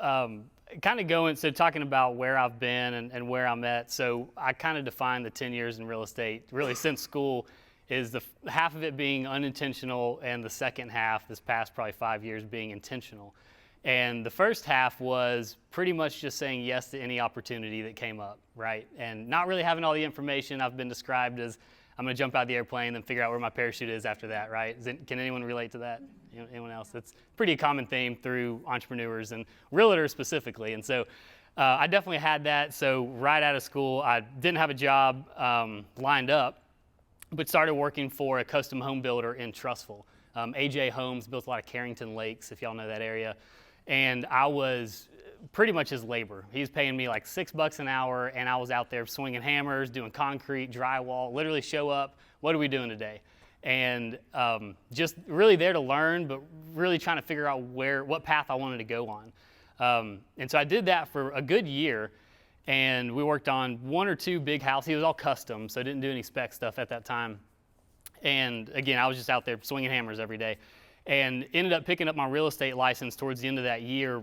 kind of going, so talking about where I've been and where I'm at. So I kind of define the 10 years in real estate, really since school, is the half of it being unintentional and the second half, this past probably 5 years, being intentional. And the first half was pretty much just saying yes to any opportunity that came up, right? And not really having all the information. I've been described as I'm going to jump out of the airplane and figure out where my parachute is after that, right? Can anyone relate to that? Anyone else? That's pretty a common theme through entrepreneurs and realtors specifically. And so I definitely had that. So right out of school, I didn't have a job lined up, but started working for a custom home builder in Trussville. AJ Homes built a lot of Carrington Lakes, if y'all know that area. And I was pretty much his labor. He was paying me like $6 an hour, and I was out there swinging hammers, doing concrete, drywall, literally show up, what are we doing today? And just really there to learn, but really trying to figure out what path I wanted to go on. And so I did that for a good year, and we worked on 1 or 2 big houses. He was all custom, so I didn't do any spec stuff at that time. And again, I was just out there swinging hammers every day, and ended up picking up my real estate license towards the end of that year,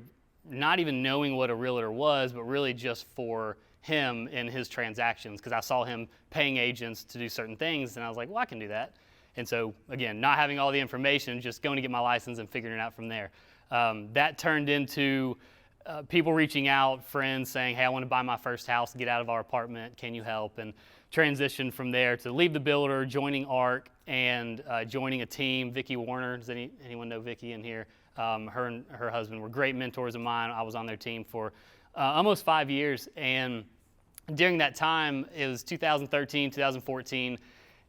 not even knowing what a realtor was, but really just for him and his transactions, because I saw him paying agents to do certain things, and I was like, well, I can do that. And so again, not having all the information, just going to get my license and figuring it out from there. That turned into people reaching out, friends saying, hey, I want to buy my first house, get out of our apartment, can you help? And transitioned from there to leave the builder, joining ARC, and joining a team. Vicki Warner, does anyone know Vicki in here? Her and her husband were great mentors of mine. I was on their team for almost 5 years, and during that time, it was 2013, 2014,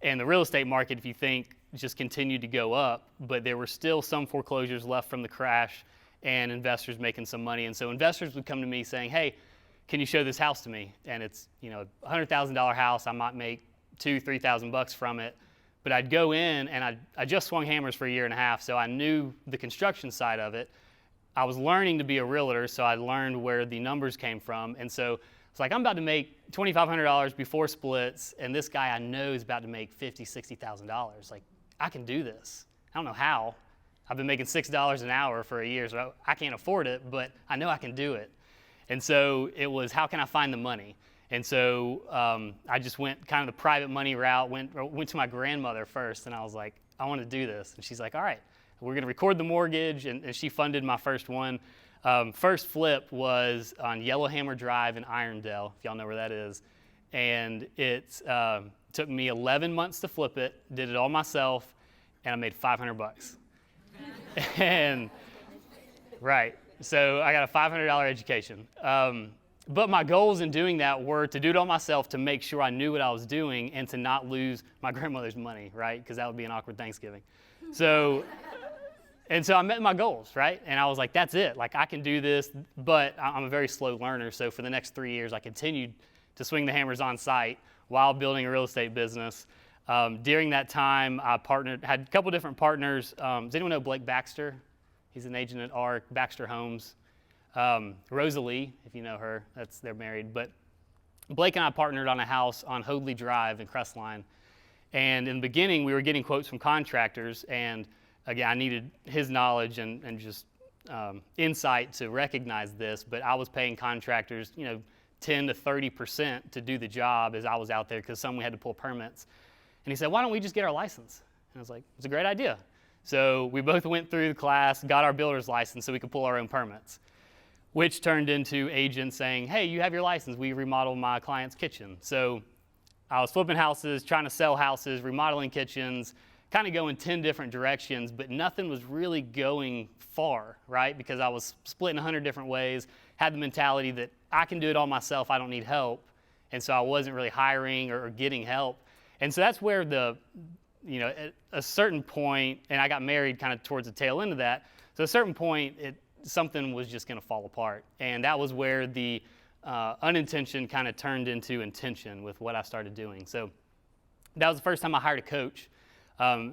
and the real estate market, if you think, just continued to go up, but there were still some foreclosures left from the crash and investors making some money. And so investors would come to me saying, hey, can you show this house to me? And it's, a $100,000 house. I might make $2,000-$3,000 from it. But I'd go in, and I just swung hammers for a year and a half, so I knew the construction side of it. I was learning to be a realtor, so I learned where the numbers came from. And so it's like, I'm about to make $2,500 before splits, and this guy I know is about to make $50,000, $60,000. Like, I can do this. I don't know how. I've been making $6 an hour for a year, so I can't afford it, but I know I can do it. And so it was, how can I find the money? And so I just went kind of the private money route, went to my grandmother first, and I was like, I want to do this. And she's like, all right, we're going to record the mortgage, and she funded my first one. First flip was on Yellowhammer Drive in Irondale, if y'all know where that is. And it took me 11 months to flip it, did it all myself, and I made $500. And, right, so I got a $500 education. But my goals in doing that were to do it all myself, to make sure I knew what I was doing and to not lose my grandmother's money, right? Because that would be an awkward Thanksgiving. So I met my goals, right? And I was like, that's it. Like, I can do this, but I'm a very slow learner. So for the next 3 years, I continued to swing the hammers on site while building a real estate business. During that time, I had a couple different partners. Does anyone know Blake Baxter? He's an agent at ARC, Baxter Homes. Rosalie, if you know her, they're married. But Blake and I partnered on a house on Hoadley Drive in Crestline. And in the beginning, we were getting quotes from contractors. And again, I needed his knowledge and just insight to recognize this. But I was paying contractors, 10 to 30% to do the job as I was out there, because some we had to pull permits. And he said, why don't we just get our license? And I was like, it's a great idea. So we both went through the class, got our builder's license so we could pull our own permits, which turned into agents saying, hey, you have your license. We remodel my client's kitchen. So I was flipping houses, trying to sell houses, remodeling kitchens, kind of going 10 different directions, but nothing was really going far, right? Because I was splitting 100 different ways, had the mentality that I can do it all myself, I don't need help. And so I wasn't really hiring or getting help. And so that's where at a certain point, and I got married kind of towards the tail end of that, so at a certain point, something was just going to fall apart. And that was where the unintention kind of turned into intention with what I started doing. So that was the first time I hired a coach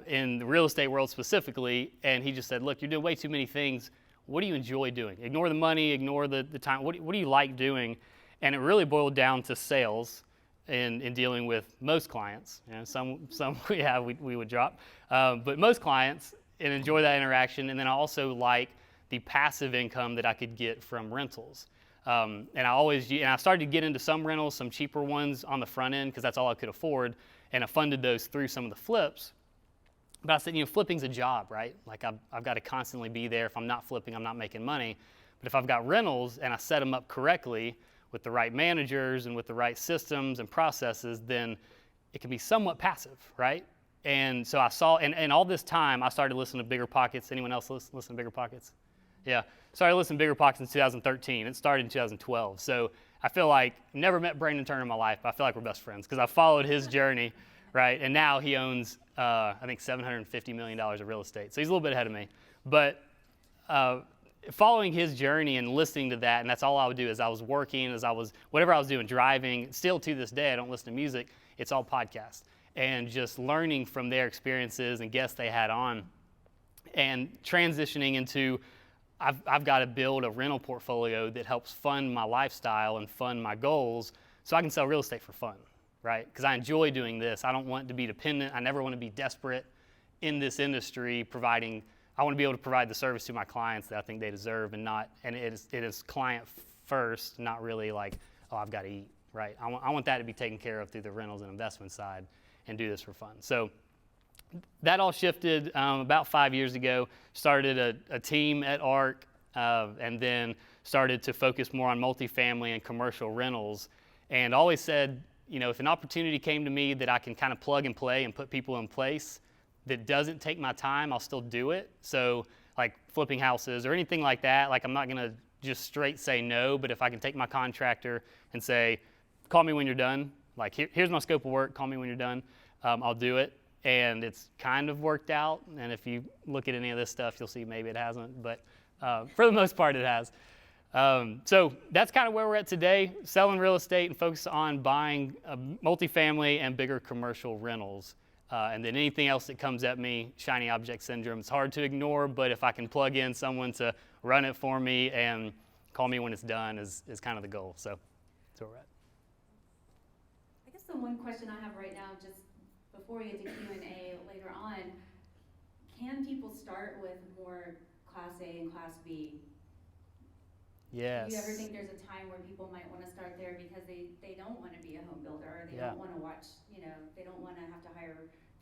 in the real estate world specifically, and he just said, look, you're doing way too many things. What do you enjoy doing? Ignore the money, ignore the time. What do you like doing? And it really boiled down to sales in dealing with most clients. Some we would drop, but most clients, and enjoy that interaction. And then I also like the passive income that I could get from rentals. And I started to get into some rentals, some cheaper ones on the front end because that's all I could afford, and I funded those through some of the flips. But I said, flipping's a job, right? Like I've got to constantly be there. If I'm not flipping, I'm not making money. But if I've got rentals and I set them up correctly with the right managers and with the right systems and processes, then it can be somewhat passive, right? And so I saw, and all this time I started listening to Bigger Pockets. Anyone else listen to Bigger Pockets? Yeah, started listening to Bigger Pockets in 2013. It started in 2012. So I feel like, never met Brandon Turner in my life, but I feel like we're best friends because I followed his journey, right? And now he owns, I think, $750 million of real estate. So he's a little bit ahead of me. But following his journey and listening to that, and that's all I would do as I was working, whatever I was doing, driving, still to this day, I don't listen to music, it's all podcasts. And just learning from their experiences and guests they had on and transitioning into, I've got to build a rental portfolio that helps fund my lifestyle and fund my goals so I can sell real estate for fun, right? Because I enjoy doing this. I don't want to be dependent. I never want to be desperate in this industry I want to be able to provide the service to my clients that I think they deserve and it is client first, not really like, oh, I've got to eat, right? I want that to be taken care of through the rentals and investment side and do this for fun. So that all shifted about 5 years ago, started a team at ARC, and then started to focus more on multifamily and commercial rentals. And always said, if an opportunity came to me that I can kind of plug and play and put people in place that doesn't take my time, I'll still do it. So like flipping houses or anything like that, like I'm not going to just straight say no, but if I can take my contractor and say, call me when you're done, like here's my scope of work, call me when you're done, I'll do it. And it's kind of worked out. And if you look at any of this stuff, you'll see maybe it hasn't, but for the most part it has. So that's kind of where we're at today, selling real estate and focus on buying multifamily and bigger commercial rentals. And then anything else that comes at me, shiny object syndrome, it's hard to ignore, but if I can plug in someone to run it for me and call me when it's done is kind of the goal. So that's where we're at. I guess the one question I have right now, just before we get to Q&A later on, can people start with more Class A and Class B? Yes. Do you ever think there's a time where people might want to start there because they don't want to be a home builder, or they don't want to watch, they don't want to have to hire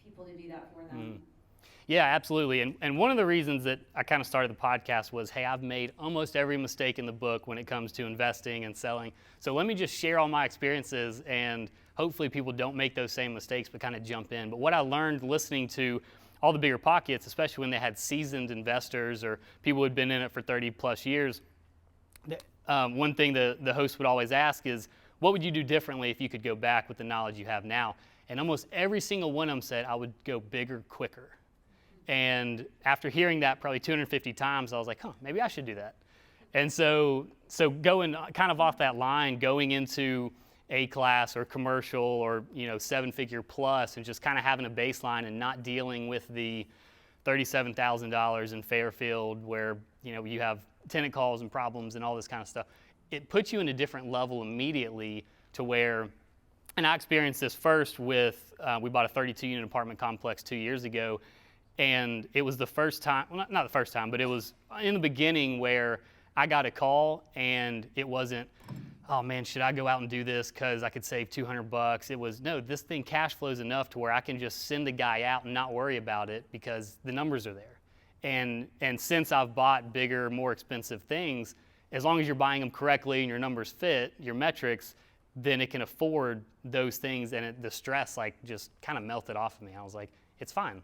people to do that for them? Yeah, absolutely. And one of the reasons that I kind of started the podcast was, hey, I've made almost every mistake in the book when it comes to investing and selling. So let me just share all my experiences, and hopefully people don't make those same mistakes but kind of jump in. But what I learned listening to all the Bigger Pockets, especially when they had seasoned investors or people who had been in it for 30 plus years, one thing the host would always ask is, what would you do differently if you could go back with the knowledge you have now? And almost every single one of them said, I would go bigger, quicker. And after hearing that probably 250 times, I was like, maybe I should do that. And so going kind of off that line, going into A-class or commercial or, seven-figure plus, and just kind of having a baseline and not dealing with the $37,000 in Fairfield where, you have tenant calls and problems and all this kind of stuff. It puts you in a different level immediately to where, and I experienced this first with, we bought a 32-unit apartment complex 2 years ago, and it was the first time, well, not the first time, but it was in the beginning where I got a call and it wasn't, oh man, should I go out and do this because I could save $200? It was, no, this thing cash flows enough to where I can just send a guy out and not worry about it because the numbers are there. And since I've bought bigger, more expensive things, as long as you're buying them correctly and your numbers fit, your metrics, then it can afford those things, and the stress just kind of melted off of me. I was like, it's fine.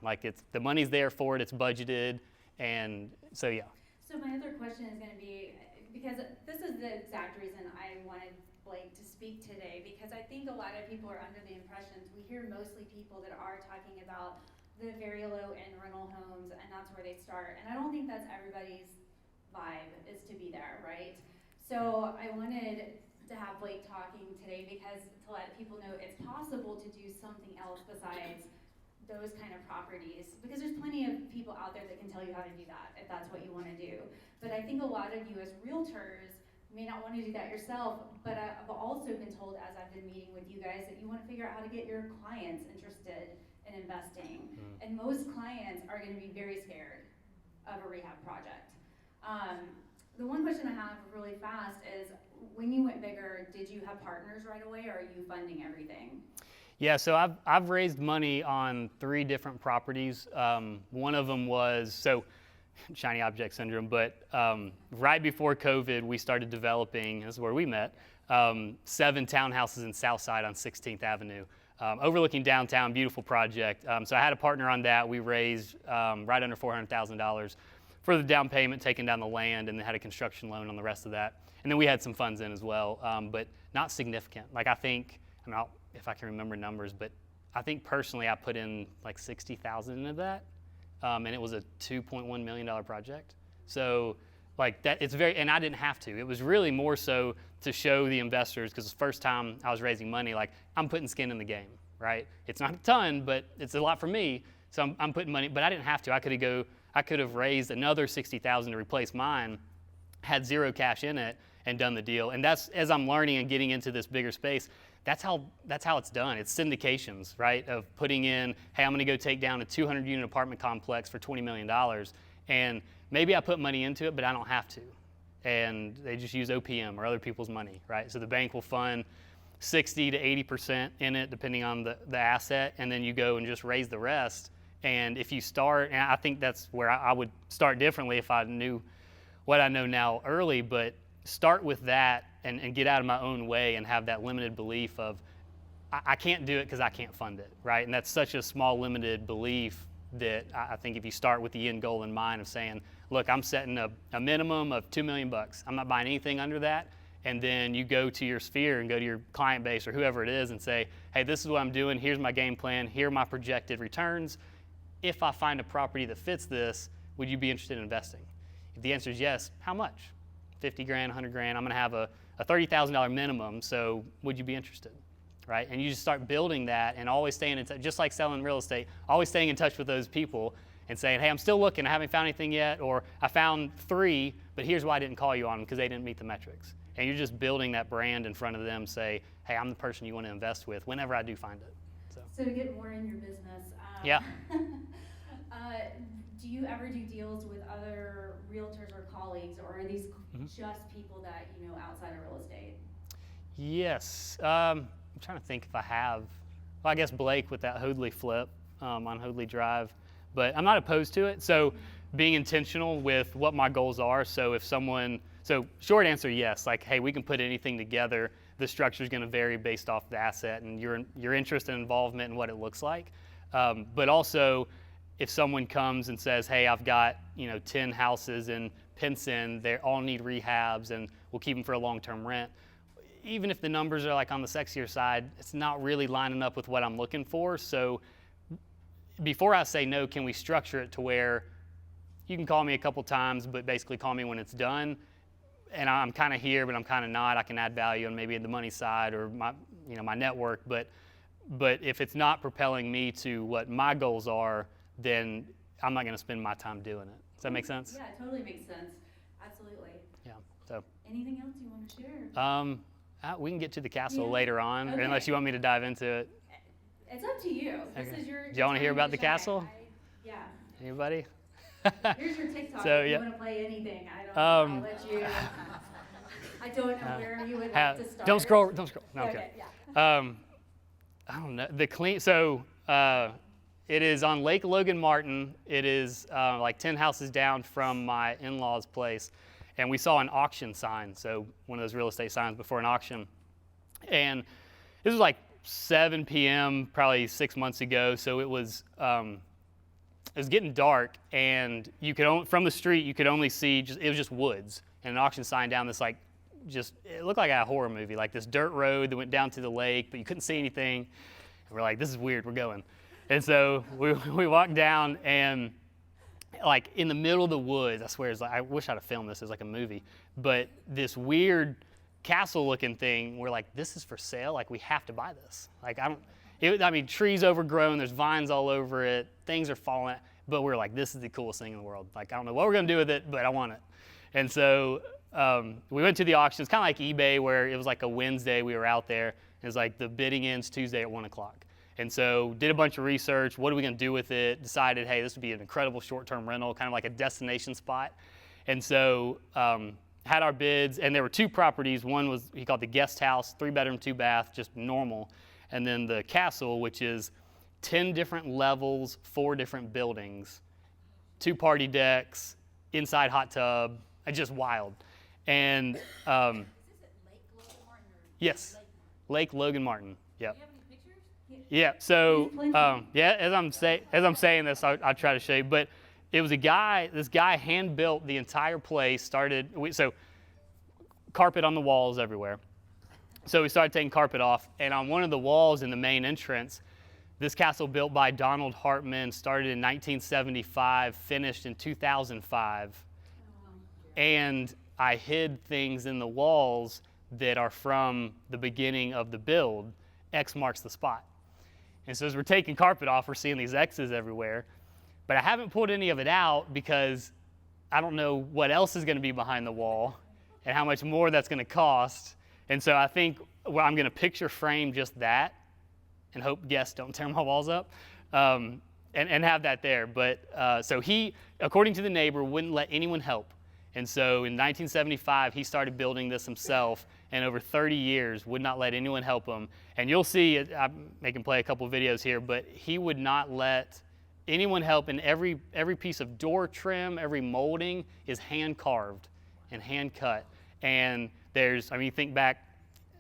The money's there for it, it's budgeted, and so yeah. So my other question is going to be, because this is the exact reason I wanted Blake to speak today, because I think a lot of people are under the impressions, we hear mostly people that are talking about the very low end rental homes, and that's where they start. And I don't think that's everybody's vibe, is to be there, right? So I wanted to have Blake talking today because to let people know it's possible to do something else besides those kind of properties, because there's plenty of people out there that can tell you how to do that if that's what you want to do. But I think a lot of you as realtors may not want to do that yourself, but I've also been told as I've been meeting with you guys that you want to figure out how to get your clients interested in investing. And most clients are going to be very scared of a rehab project. The one question I have really fast is, when you went bigger, did you have partners right away, or are you funding everything? Yeah, so I've raised money on 3 different properties. One of them was, so shiny object syndrome, but right before COVID, we started developing, this is where we met, 7 townhouses in Southside on 16th Avenue, overlooking downtown, beautiful project. So I had a partner on that. We raised right under $400,000 for the down payment, taking down the land, and then had a construction loan on the rest of that. And then we had some funds in as well, but not significant. Like I think, I don't know if I can remember numbers, but I think personally I put in like 60,000 into that. And it was a $2.1 million project. So like that, it's very, and I didn't have to. It was really more so to show the investors, because the first time I was raising money, like I'm putting skin in the game, right? It's not a ton, but it's a lot for me. So I'm putting money, but I didn't have to. I could have raised another 60,000 to replace mine, had 0 cash in it, and done the deal. And that's, as I'm learning and getting into this bigger space, that's how it's done. It's syndications, right? Of putting in, hey, I'm gonna go take down a 200-unit apartment complex for $20 million. And maybe I put money into it, but I don't have to. And they just use OPM or other people's money, right? So the bank will fund 60 to 80% in it, depending on the asset, and then you go and just raise the rest. And if you start, and I think that's where I would start differently if I knew what I know now early, but start with that and get out of my own way and have that limited belief of, I can't do it because I can't fund it, right? And that's such a small, limited belief that I think if you start with the end goal in mind of saying, look, I'm setting a minimum of $2 million. I'm not buying anything under that. And then you go to your sphere and go to your client base or whoever it is and say, hey, this is what I'm doing. Here's my game plan. Here are my projected returns. If I find a property that fits this, would you be interested in investing? If the answer is yes, how much? 50 grand, 100 grand. I'm going to have a $30,000 minimum. So would you be interested? Right? And you just start building that and always staying in touch, just like selling real estate, always staying in touch with those people and saying, hey, I'm still looking. I haven't found anything yet. Or I found 3, but here's why I didn't call you on them, because they didn't meet the metrics. And you're just building that brand in front of them, say, hey, I'm the person you want to invest with whenever I do find it. So to get more in your business, yeah. Do you ever do deals with other realtors or colleagues, or are these just people that you know outside of real estate? Yes. I'm trying to think if I have. Well, I guess Blake with that Hoadley flip on Hoadley Drive, but I'm not opposed to it. So being intentional with what my goals are. So if someone, so short answer, yes. Like, hey, we can put anything together. The structure is going to vary based off the asset and your interest and involvement and what it looks like. But also, if someone comes and says, hey, I've got 10 houses in Pinson, they all need rehabs and we'll keep them for a long-term rent. Even if the numbers are like on the sexier side, it's not really lining up with what I'm looking for. So before I say no, can we structure it to where you can call me a couple times, but basically call me when it's done. And I'm kind of here, but I'm kind of not. I can add value on maybe the money side or my network. But if it's not propelling me to what my goals are, then I'm not going to spend my time doing it. Does that make sense? Yeah, it totally makes sense. Absolutely. Yeah. So. Anything else you want to share? We can get to the castle Yeah. later on, Okay. unless you want me to dive into it. It's up to you. This Okay. is your. Do y'all want to hear time about the shine. castle? Yeah. Anybody? Here's your TikTok. So, if you yeah. want to play anything, I don't know. I'll let you. I don't know where you would like to start. Don't scroll. Don't scroll. No, Okay. okay. Yeah. I don't know. So it is on Lake Logan Martin. It is like 10 houses down from my in-laws' place. And we saw an auction sign, so one of those real estate signs before an auction. And this was like 7 p.m., probably 6 months ago, so it was getting dark, and you could from the street you could only see it was just woods and an auction sign down this it looked like a horror movie, like this dirt road that went down to the lake, but you couldn't see anything. And we're like, this is weird, we're going. And so we walked down, and like in the middle of the woods, I swear, it's like, I wish I'd have filmed this as like a movie, but this weird castle-looking thing, we're like, this is for sale. Like, we have to buy this. Like, trees overgrown, there's vines all over it, things are falling, but we're like, this is the coolest thing in the world. Like, I don't know what we're gonna do with it, but I want it. And so we went to the auction. It's kind of like eBay, where it was like a Wednesday we were out there. It was like the bidding ends Tuesday at 1 o'clock. And so did a bunch of research. What are we going to do with it? Decided, hey, this would be an incredible short-term rental, kind of like a destination spot. And so had our bids, and there were 2 properties. One was he called the guest house, 3-bedroom, 2-bath, just normal. And then the castle, which is 10 different levels, 4 different buildings, 2 party decks, inside hot tub, just wild. And Is this at Lake Logan Martin or? yes, Lake Lake Logan Martin. Yep. Do you have any pictures? Yeah. So yeah, as I'm saying this, I'll try to show you. But it was a guy. This guy hand built the entire place. So carpet on the walls everywhere. So we started taking carpet off, and on one of the walls in the main entrance, this castle built by Donald Hartman started in 1975, finished in 2005. And I hid things in the walls that are from the beginning of the build. X marks the spot. And so as we're taking carpet off, we're seeing these X's everywhere. But I haven't pulled any of it out because I don't know what else is going to be behind the wall and how much more that's going to cost. And so I think I'm going to picture frame just that and hope guests don't tear my walls up and have that there. But so he, according to the neighbor, wouldn't let anyone help. And so in 1975, he started building this himself, and over 30 years would not let anyone help him. And you'll see, I'm making play a couple videos here, but he would not let anyone help. And every piece of door trim, every molding is hand carved and hand cut. And there's, I mean, you think back,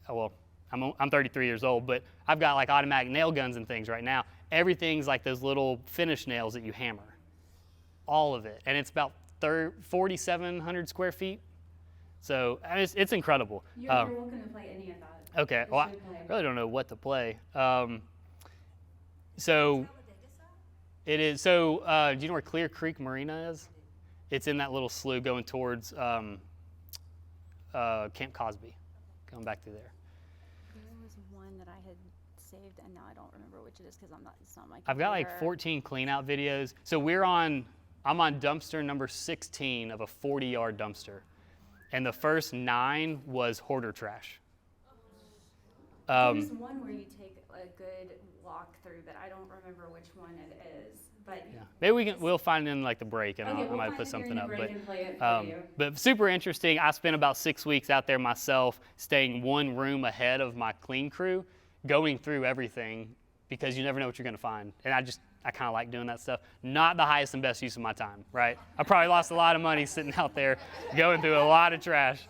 well, I'm 33 years old, but I've got like automatic nail guns and things right now. Everything's like those little finish nails that you hammer. All of it. And it's about 4,700 square feet. So it's incredible. You're welcome to play any of that. Okay. Well, I really don't know what to play. So it is. So do you know where Clear Creek Marina is? It's in that little slough going towards Camp Cosby, going back through there. There was one that I had saved, and now I don't remember which it is because it's not my computer. I've got like 14 clean out videos. So I'm on dumpster number 16 of a 40-yard dumpster. And the first 9 was hoarder trash. There's one where you take a good walk through, but I don't remember which one it is. But yeah. Maybe we'll find it in like the break, and okay, I might put something up. But but super interesting. I spent about 6 weeks out there myself, staying one room ahead of my clean crew, going through everything because you never know what you're going to find. And I kind of like doing that stuff. Not the highest and best use of my time, right? I probably lost a lot of money sitting out there going through a lot of trash.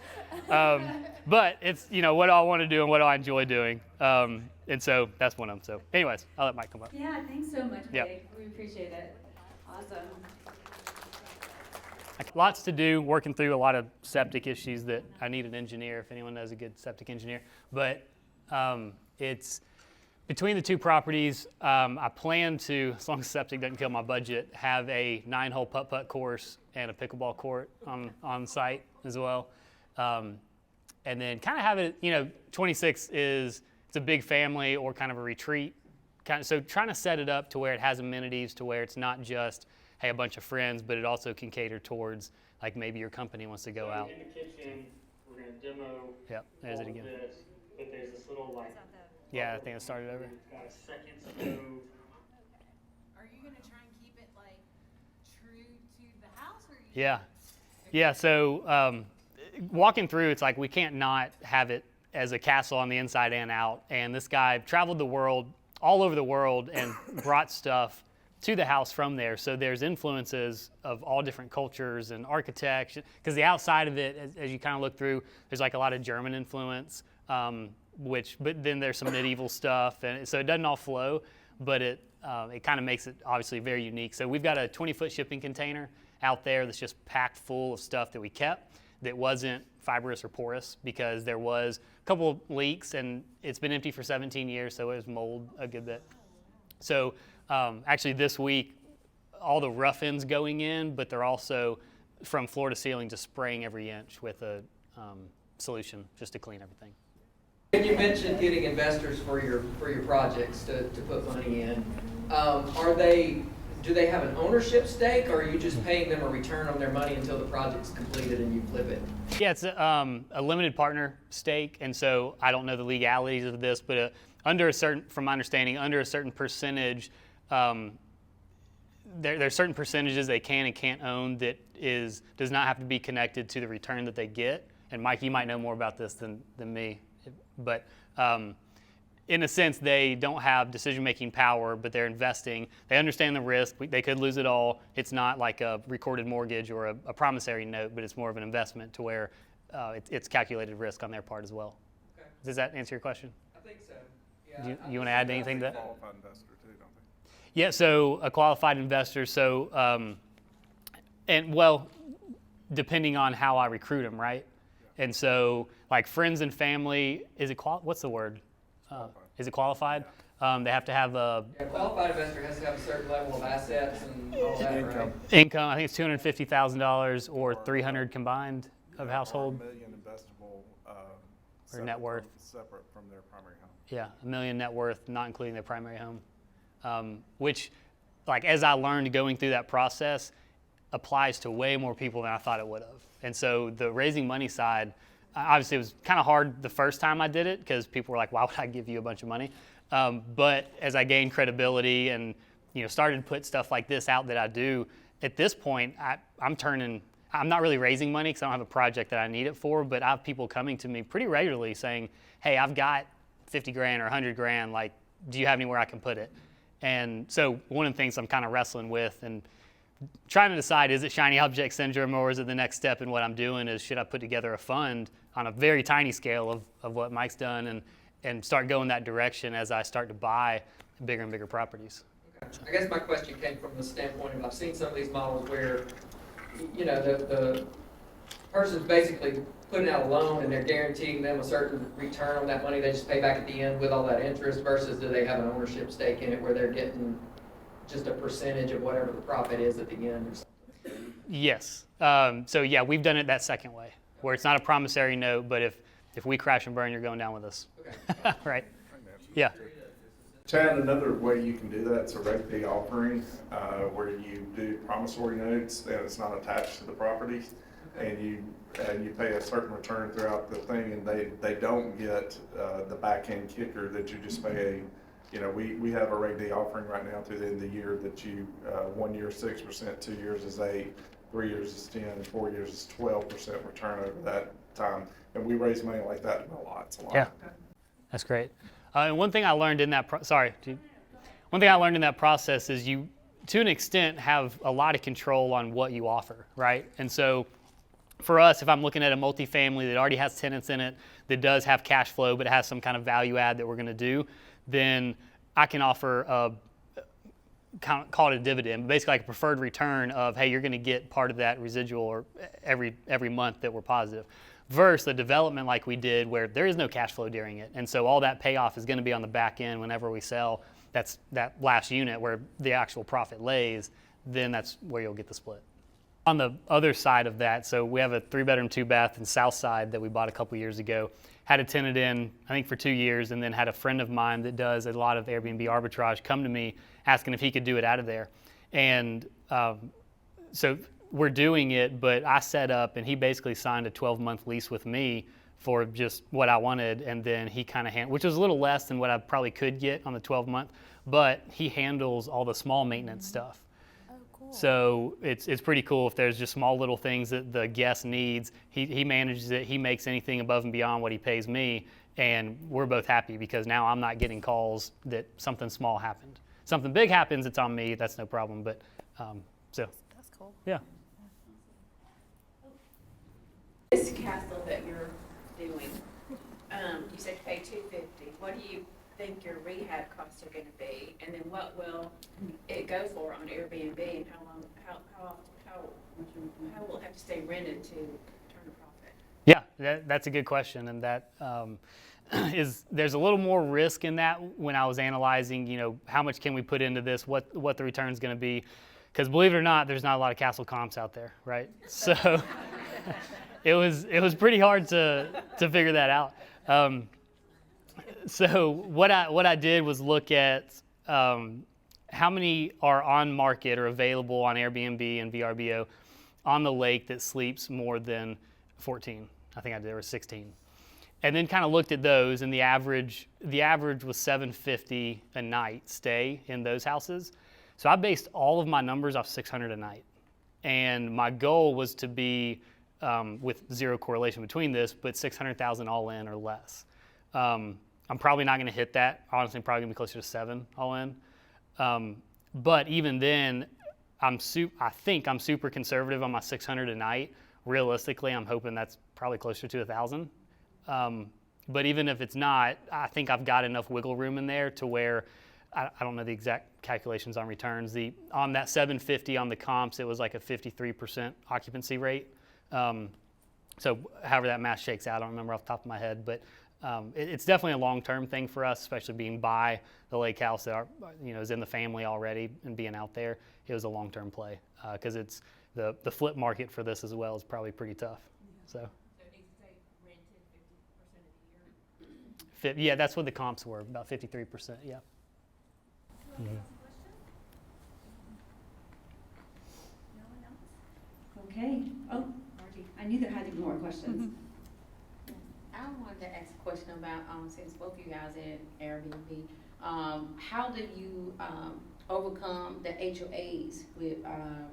But it's, what do I want to do and what do I enjoy doing? And so that's one of them. So anyways, I'll let Mike come up. yeah, thanks so much, Yep. Blake. We appreciate it. Awesome. Lots to do, working through a lot of septic issues that I need an engineer, if anyone knows a good septic engineer. But it's between the 2 properties, I plan to, as long as septic doesn't kill my budget, have a 9-hole putt-putt course and a pickleball court on site as well. And then kind of have it, 26 it's a big family or kind of a retreat. So trying to set it up to where it has amenities, to where it's not just, hey, a bunch of friends, but it also can cater towards, like maybe your company wants to go out. In the kitchen, we're going to demo Yep, there's it again. this, but there's this little like, Yeah, I think it started over. it's got a second stove. Are you gonna try and keep it like true to the house, or? Yeah. Yeah, so walking through, it's like we can't not have it as a castle on the inside and out. And this guy traveled the world, all over the world, and brought stuff to the house from there. So there's influences of all different cultures and architecture, because the outside of it, as you kind of look through, there's like a lot of German influence, but then there's some medieval stuff, and so it doesn't all flow, but it kind of makes it obviously very unique. So we've got a 20-foot shipping container out there that's just packed full of stuff that we kept that wasn't fibrous or porous, because there was a couple leaks, and it's been empty for 17 years, so it was mold a good bit. So actually this week, all the rough ends going in, but they're also from floor to ceiling just spraying every inch with a solution just to clean everything. You mentioned getting investors for your projects to put money in. Do they have an ownership stake, or are you just paying them a return on their money until the project's completed and you flip it? Yeah, it's a limited partner stake, and so I don't know the legalities of this, but from my understanding, under a certain percentage, there's certain percentages they can and can't own that does not have to be connected to the return that they get. And Mike, you might know more about this than me, but in a sense, they don't have decision-making power, but they're investing. They understand the risk. They could lose it all. It's not like a recorded mortgage or a promissory note, but it's more of an investment to where it's calculated risk on their part as well. Okay. Does that answer your question? I think so. Do Yeah, you want to add anything to that? Qualified investor too, don't they? Yeah, so a qualified investor. So, and well, depending on how I recruit them, right? And so, like friends and family, what's the word? Is it qualified? They have to have a qualified investor has to have a certain level of assets and all that, right? income. I think it's $250,000 or $300 combined of household. Or $1 million investable, Or net worth. separate from their primary home. Yeah, $1 million net worth, not including their primary home. Which, like as I learned going through that process, applies to way more people than I thought it would have. And so the raising money side, obviously it was kind of hard the first time I did it because people were like, why would I give you a bunch of money? But as I gained credibility and started to put stuff like this out that I do, at this point, I'm not really raising money because I don't have a project that I need it for, but I have people coming to me pretty regularly saying, hey, I've got 50 grand or 100 grand, like, do you have anywhere I can put it? And so one of the things I'm kind of wrestling with and trying to decide, is it shiny object syndrome or is it the next step in what I'm doing is should I put together a fund on a very tiny scale of what Mike's done and start going that direction as I start to buy bigger and bigger properties. Okay. I guess my question came from the standpoint of I've seen some of these models where, the person's basically putting out a loan and they're guaranteeing them a certain return on that money they just pay back at the end with all that interest versus do they have an ownership stake in it where they're getting just a percentage of whatever the profit is at the end or something? Yes. So yeah, we've done it that second way where it's not a promissory note, but if we crash and burn, you're going down with us. Okay. Right. Yeah. Chad, another way you can do that is a reg D offering, where you do promissory notes and it's not attached to the property, and you pay a certain return throughout the thing, and they don't get the back end kicker that you just pay. We have a reg D offering right now through the end of the year that you 1 year 6%, 2 years is 8%, 3 years is 10%, and 4 years is 12% return over that time, and we raise money like that a lot. It's a lot. Yeah, that's great. And one thing I learned in that one thing I learned in that process is you, to an extent, have a lot of control on what you offer, right? And so, for us, if I'm looking at a multifamily that already has tenants in it, that does have cash flow, but it has some kind of value add that we're going to do, then I can offer call it a dividend, basically like a preferred return of, hey, you're going to get part of that residual or every month that we're positive. Versus the development like we did where there is no cash flow during it. And so all that payoff is going to be on the back end whenever we sell that last unit where the actual profit lays, then that's where you'll get the split. On the other side of that, so we have a 3-bedroom, 2-bath in South Side that we bought a couple years ago. Had a tenant in, I think for 2 years, and then had a friend of mine that does a lot of Airbnb arbitrage come to me asking if he could do it out of there. And so we're doing it, but I set up and he basically signed a 12-month lease with me for just what I wanted, and then he kind of which was a little less than what I probably could get on the 12-month, but he handles all the small maintenance stuff. Oh, cool. So it's pretty cool if there's just small little things that the guest needs. He manages it. He makes anything above and beyond what he pays me, and we're both happy because now I'm not getting calls that something small happened. Something big happens, it's on me. That's no problem. But so That's cool. yeah. This castle that you're doing, you said you pay $250. What do you think your rehab costs are going to be, and then what will it go for on Airbnb, and how will it have to stay rented to turn a profit? Yeah, that's a good question, and that there's a little more risk in that when I was analyzing, how much can we put into this, what the return's going to be, because believe it or not, there's not a lot of castle comps out there, right? So it was pretty hard to figure that out. So what I did was look at how many are on market or available on Airbnb and VRBO on the lake that sleeps more than 14. I think there were 16. And then kind of looked at those, and the average was $750 a night stay in those houses. So I based all of my numbers off 600 a night. And my goal was to be, with zero correlation between this, but 600,000 all in or less. I'm probably not going to hit that. Honestly, I'm probably going to be closer to 7 all in. But even then, I think I'm super conservative on my 600 a night. Realistically, I'm hoping that's probably closer to 1,000. But even if it's not, I think I've got enough wiggle room in there to where I don't know the exact calculations on returns. On that 750 on the comps, it was like a 53% occupancy rate. So however that math shakes out, I don't remember off the top of my head, but it's definitely a long-term thing for us, especially being by the lake house that is in the family already and being out there. It was a long-term play because it's the flip market for this as well is probably pretty tough. So it needs to stay rented 50% of the year? yeah, that's what the comps were, about 53%. Yeah. No one else? Okay. Oh, Margie, I knew there had to be more questions. I wanted to ask a question about, since both of you guys in Airbnb, how do you overcome the HOAs with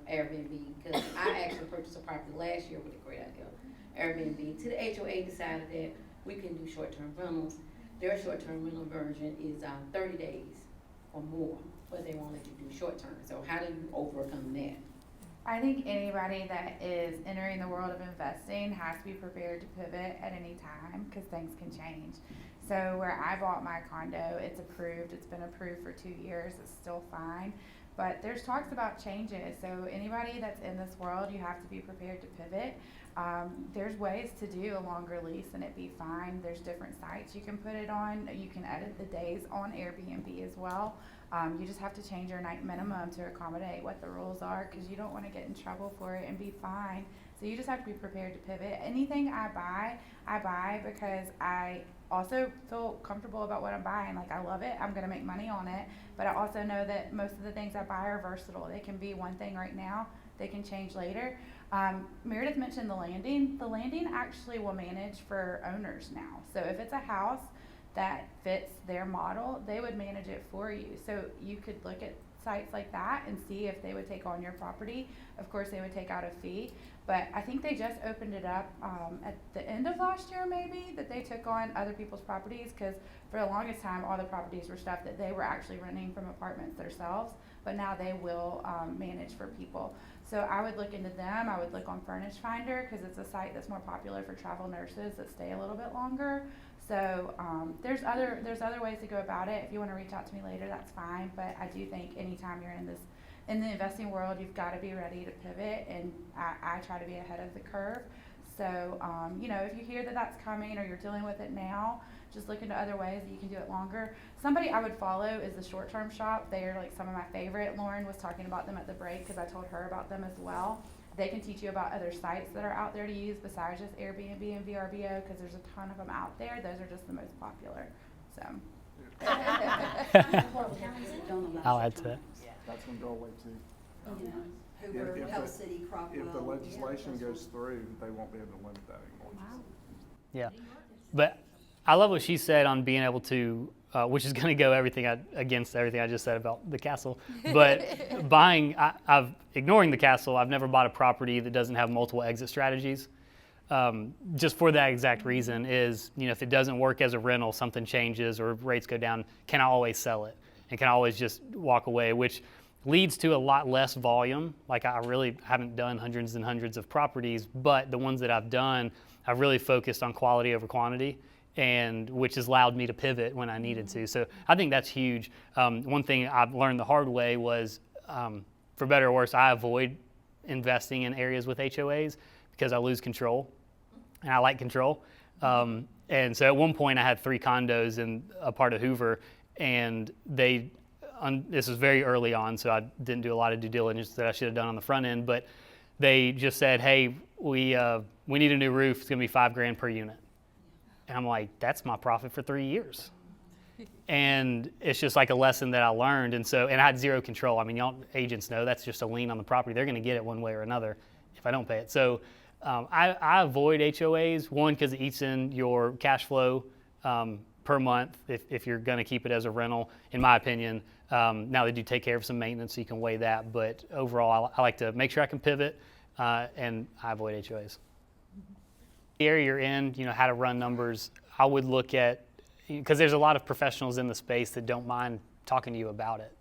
Airbnb? Because I actually purchased a property last year with a great idea, Airbnb. To the HOA decided that we can do short-term rentals. Their short-term rental version is 30 days or more, but they won't let you do short-term. So how do you overcome that? I think anybody that is entering the world of investing has to be prepared to pivot at any time because things can change. So where I bought my condo, it's approved. It's been approved for 2 years. It's still fine. But there's talks about changes. So anybody that's in this world, you have to be prepared to pivot. There's ways to do a longer lease and it be fine. There's different sites you can put it on. You can edit the days on Airbnb as well. You just have to change your night minimum to accommodate what the rules are because you don't want to get in trouble for it and be fined. So you just have to be prepared to pivot. Anything I buy because I also feel comfortable about what I'm buying. Like I love it, I'm gonna make money on it, but I also know that most of the things I buy are versatile. They can be one thing right now, they can change later. Meredith mentioned the landing. The landing actually will manage for owners now. So if it's a house that fits their model, they would manage it for you. So you could look at sites like that and see if they would take on your property. Of course, they would take out a fee, but I think they just opened it up at the end of last year maybe, that they took on other people's properties because for the longest time, all the properties were stuff that they were actually renting from apartments themselves, but now they will manage for people. So I would look into them. I would look on Furnish Finder because it's a site that's more popular for travel nurses that stay a little bit longer. So there's other ways to go about it. If you want to reach out to me later, that's fine. But I do think anytime you're in the investing world, you've got to be ready to pivot, and I try to be ahead of the curve. So if you hear that that's coming or you're dealing with it now, just look into other ways that you can do it longer. Somebody I would follow is the Short Term Shop. They are like some of my favorite. Lauren was talking about them at the break because I told her about them as well. They can teach you about other sites that are out there to use besides just Airbnb and VRBO because there's a ton of them out there. Those are just the most popular. So. I'll add to that. That's going to go away too. Hoover, Pell City, Crockwell. If the legislation goes through, they won't be able to limit that anymore. Wow. Yeah, but I love what she said on being able to, which is going to go against everything I just said about the castle. But ignoring the castle, I've never bought a property that doesn't have multiple exit strategies. Just for that exact reason is, if it doesn't work as a rental, something changes or rates go down, can I always sell it and can I always just walk away, which leads to a lot less volume. Like I really haven't done hundreds and hundreds of properties, but the ones that I've done, I've really focused on quality over quantity, and which has allowed me to pivot when I needed to. So I think that's huge. One thing I've learned the hard way was, for better or worse, I avoid investing in areas with HOAs because I lose control, and I like control. And so at one point I had 3 condos in a part of Hoover, and this was very early on, so I didn't do a lot of due diligence that I should have done on the front end, but they just said, hey, we need a new roof. It's gonna be $5,000 per unit. And I'm like, that's my profit for 3 years. And it's just like a lesson that I learned. And I had zero control. I mean, y'all agents know that's just a lien on the property. They're gonna get it one way or another if I don't pay it. So I avoid HOAs, one, because it eats in your cash flow per month if you're going to keep it as a rental, in my opinion. Now they do take care of some maintenance, so you can weigh that. But overall, I like to make sure I can pivot, and I avoid HOAs. The area you're in, how to run numbers, I would look at, because there's a lot of professionals in the space that don't mind talking to you about it.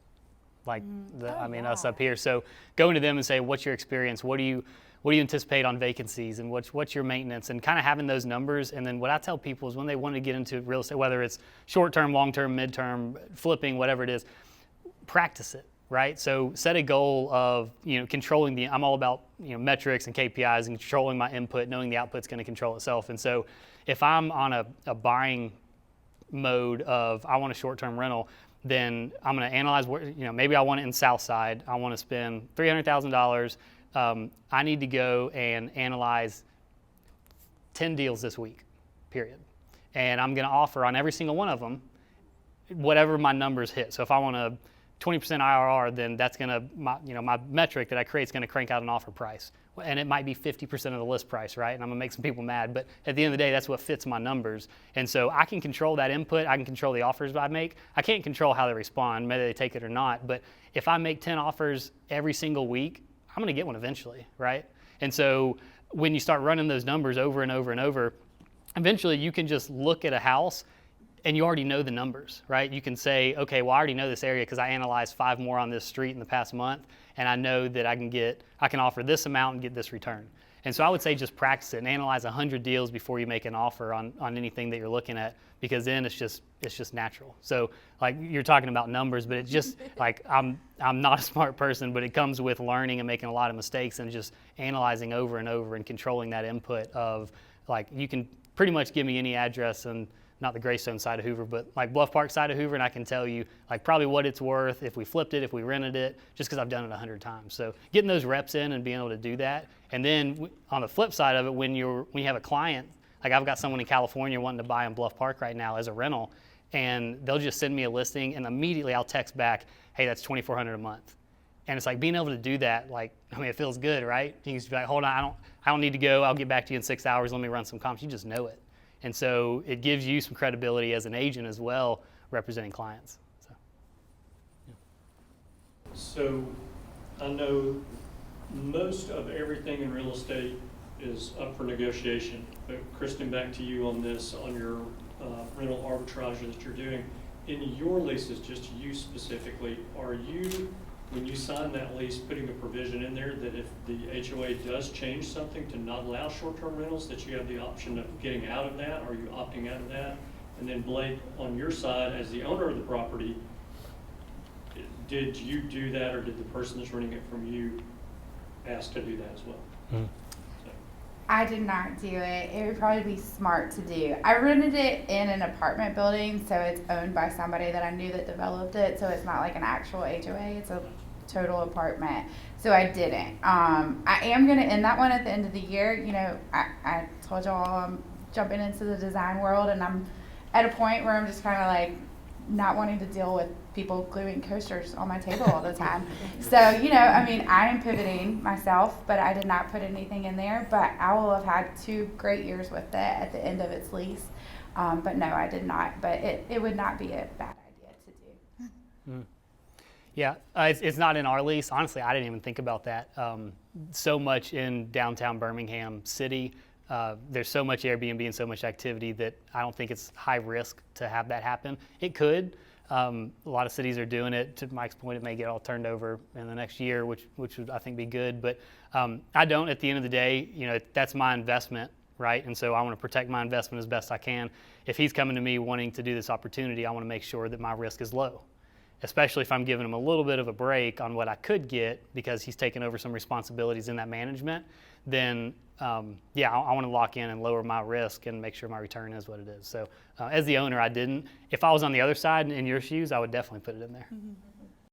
Like, us up here. So going to them and say, what's your experience? What do you anticipate on vacancies, and what's your maintenance, and kind of having those numbers. And then what I tell people is when they want to get into real estate, whether it's short-term, long-term, mid-term, flipping, whatever it is, practice it, right? So set a goal of, controlling I'm all about, metrics and KPIs and controlling my input, knowing the output's going to control itself. And so if I'm on a buying mode of I want a short-term rental, then I'm going to analyze where, maybe I want it in Southside. I want to spend $300,000. I need to go and analyze 10 deals this week, period. And I'm going to offer on every single one of them whatever my numbers hit. So if I want a 20% IRR, then that's going to, my metric that I create is going to crank out an offer price. And it might be 50% of the list price, right? And I'm going to make some people mad. But at the end of the day, that's what fits my numbers. And so I can control that input. I can control the offers I make. I can't control how they respond, whether they take it or not. But if I make 10 offers every single week, I'm going to get one eventually, right? And so when you start running those numbers over and over and over, eventually you can just look at a house and you already know the numbers, right? You can say, okay, well, I already know this area because I analyzed 5 more on this street in the past month, and I know that I can offer this amount and get this return. And so I would say just practice it and analyze 100 deals before you make an offer on anything that you're looking at, because then it's just natural. So like you're talking about numbers, but it's just like I'm not a smart person, but it comes with learning and making a lot of mistakes and just analyzing over and over and controlling that input of, like, you can pretty much give me any address, and not the Greystone side of Hoover, but like Bluff Park side of Hoover, and I can tell you like probably what it's worth if we flipped it, if we rented it, just because I've done it 100 times. So getting those reps in and being able to do that. And then on the flip side of it, when you have a client, like I've got someone in California wanting to buy in Bluff Park right now as a rental, and they'll just send me a listing, and immediately I'll text back, hey, that's $2,400 a month. And it's like being able to do that, like, I mean, it feels good, right? You can just be like, hold on, I don't need to go. I'll get back to you in 6 hours. Let me run some comps. You just know it. And so it gives you some credibility as an agent as well, representing clients. So I know most of everything in real estate is up for negotiation. But Kristen, back to you on this, on your rental arbitrage that you're doing. In your leases, just you specifically, are you, when you sign that lease, putting a provision in there that if the HOA does change something to not allow short-term rentals, that you have the option of getting out of that? Are you opting out of that? And then Blake, on your side, as the owner of the property, did you do that, or did the person that's renting it from you ask to do that as well? Mm-hmm. I did not do it. It would probably be smart to do. I rented it in an apartment building, so it's owned by somebody that I knew that developed it, so it's not like an actual HOA. It's a total apartment. So I didn't. I am going to end that one at the end of the year. You know, I told y'all I'm jumping into the design world, and I'm at a point where I'm just kind of like not wanting to deal with people gluing coasters on my table all the time. So, you know, I mean, I am pivoting myself, but I did not put anything in there. But I will have had 2 great years with it at the end of its lease. But no, I did not. But it would not be a bad idea to do. Mm. Yeah, it's not in our lease. Honestly, I didn't even think about that. So much in downtown Birmingham City. There's so much Airbnb and so much activity that I don't think it's high risk to have that happen. It could. A lot of cities are doing it. To Mike's point, it may get all turned over in the next year, which would, I think, be good. But I don't. At the end of the day, you know, that's my investment, right? And so I want to protect my investment as best I can. If he's coming to me wanting to do this opportunity, I want to make sure that my risk is low, especially if I'm giving him a little bit of a break on what I could get because he's taken over some responsibilities in that management. Then yeah, I want to lock in and lower my risk and make sure my return is what it is. So as the owner, I didn't. If I was on the other side in your shoes, I would definitely put it in there. Mm-hmm.